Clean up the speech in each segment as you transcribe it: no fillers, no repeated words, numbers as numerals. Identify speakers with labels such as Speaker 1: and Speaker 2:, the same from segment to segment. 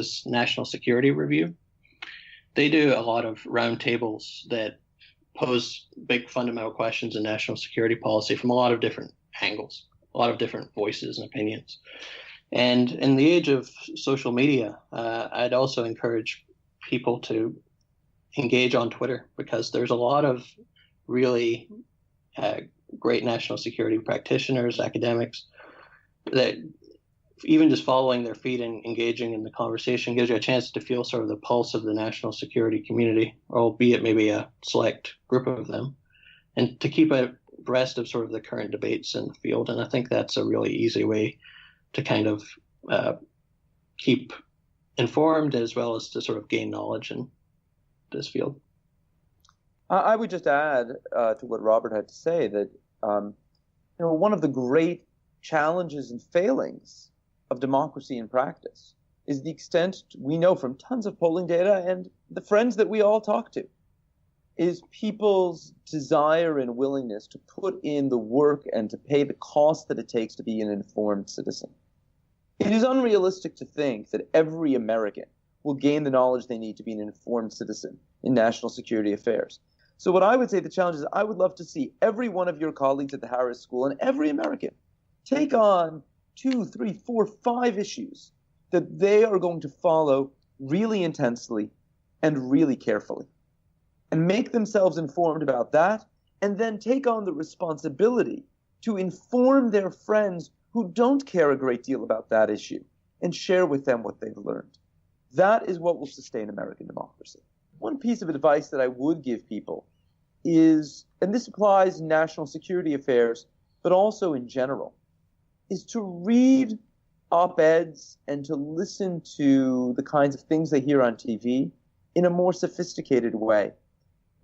Speaker 1: this National Security Review. They do a lot of roundtables that pose big fundamental questions in national security policy from a lot of different angles, a lot of different voices and opinions. And in the age of social media, I'd also encourage people to engage on Twitter, because there's a lot of really great national security practitioners, academics, that even just following their feed and engaging in the conversation gives you a chance to feel sort of the pulse of the national security community, albeit maybe a select group of them, and to keep abreast of sort of the current debates in the field. And I think that's a really easy way to kind of keep informed as well as to sort of gain knowledge in this field.
Speaker 2: I would just add to what Robert had to say that one of the great challenges and failings of democracy in practice is the extent we know from tons of polling data and the friends that we all talk to, is people's desire and willingness to put in the work and to pay the cost that it takes to be an informed citizen. It is unrealistic to think that every American will gain the knowledge they need to be an informed citizen in national security affairs. So what I would say the challenge is, I would love to see every one of your colleagues at the Harris School and every American take on 2, 3, 4, 5 issues that they are going to follow really intensely and really carefully, and make themselves informed about that, and then take on the responsibility to inform their friends who don't care a great deal about that issue and share with them what they've learned. That is what will sustain American democracy. One piece of advice that I would give people is, and this applies in national security affairs, but also in general, is to read op-eds and to listen to the kinds of things they hear on TV in a more sophisticated way.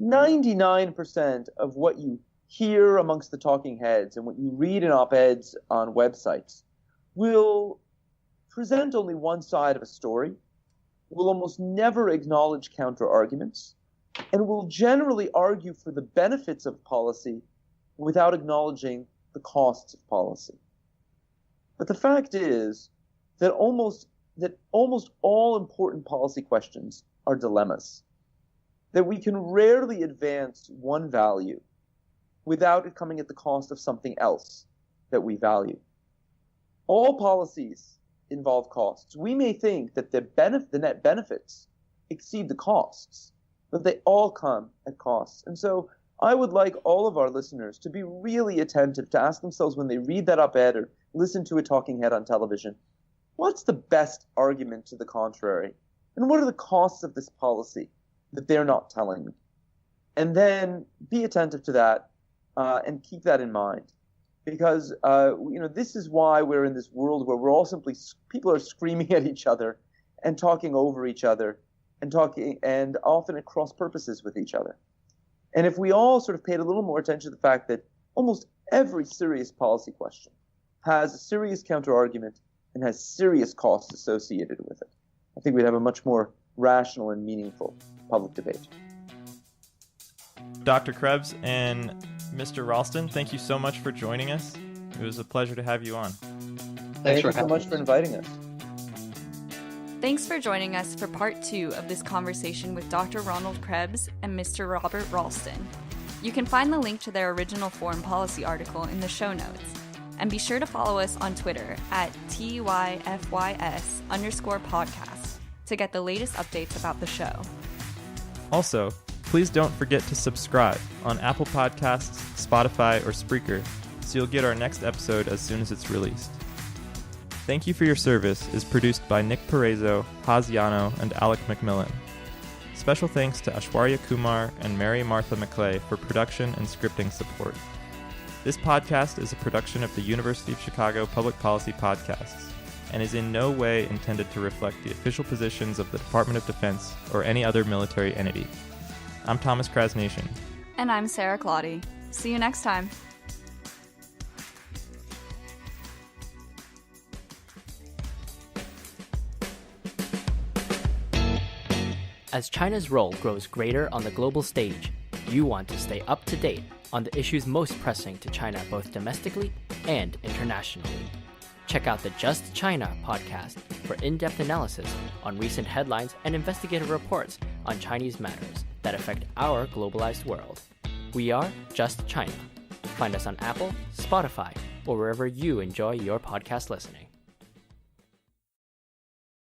Speaker 2: 99% of what you hear amongst the talking heads and what you read in op-eds on websites will present only one side of a story, will almost never acknowledge counter-arguments, and will generally argue for the benefits of policy without acknowledging the costs of policy. But the fact is that almost all important policy questions are dilemmas, that we can rarely advance one value without it coming at the cost of something else that we value. All policies involve costs. We may think that the net benefits exceed the costs, but they all come at costs. And so I would like all of our listeners to be really attentive, to ask themselves when they read that op-ed or listen to a talking head on television, what's the best argument to the contrary? And what are the costs of this policy that they're not telling me? And then be attentive to that and keep that in mind. Because this is why we're in this world where we're all simply, people are screaming at each other and talking over each other and often at cross purposes with each other. And if we all sort of paid a little more attention to the fact that almost every serious policy question has a serious counter-argument and has serious costs associated with it, I think we'd have a much more rational and meaningful public debate.
Speaker 3: Dr. Krebs and Mr. Ralston, thank you so much for joining us. It was a pleasure to have you on.
Speaker 2: Thank you so much for inviting us.
Speaker 4: Thanks for joining us for part 2 of this conversation with Dr. Ronald Krebs and Mr. Robert Ralston. You can find the link to their original foreign policy article in the show notes. And be sure to follow us on Twitter at TYFYS_podcast to get the latest updates about the show.
Speaker 3: Also, please don't forget to subscribe on Apple Podcasts, Spotify, or Spreaker so you'll get our next episode as soon as it's released. Thank You for Your Service is produced by Nick Perezzo, Haziano, and Alec McMillan. Special thanks to Ashwarya Kumar and Mary Martha McClay for production and scripting support. This podcast is a production of the University of Chicago Public Policy Podcasts and is in no way intended to reflect the official positions of the Department of Defense or any other military entity. I'm Thomas Krasnican.
Speaker 4: And I'm Sarah Claudy. See you next time.
Speaker 5: As China's role grows greater on the global stage, you want to stay up to date on the issues most pressing to China both domestically and internationally. Check out the Just China podcast for in-depth analysis on recent headlines and investigative reports on Chinese matters that affect our globalized world. We are Just China. Find us on Apple, Spotify, or wherever you enjoy your podcast listening.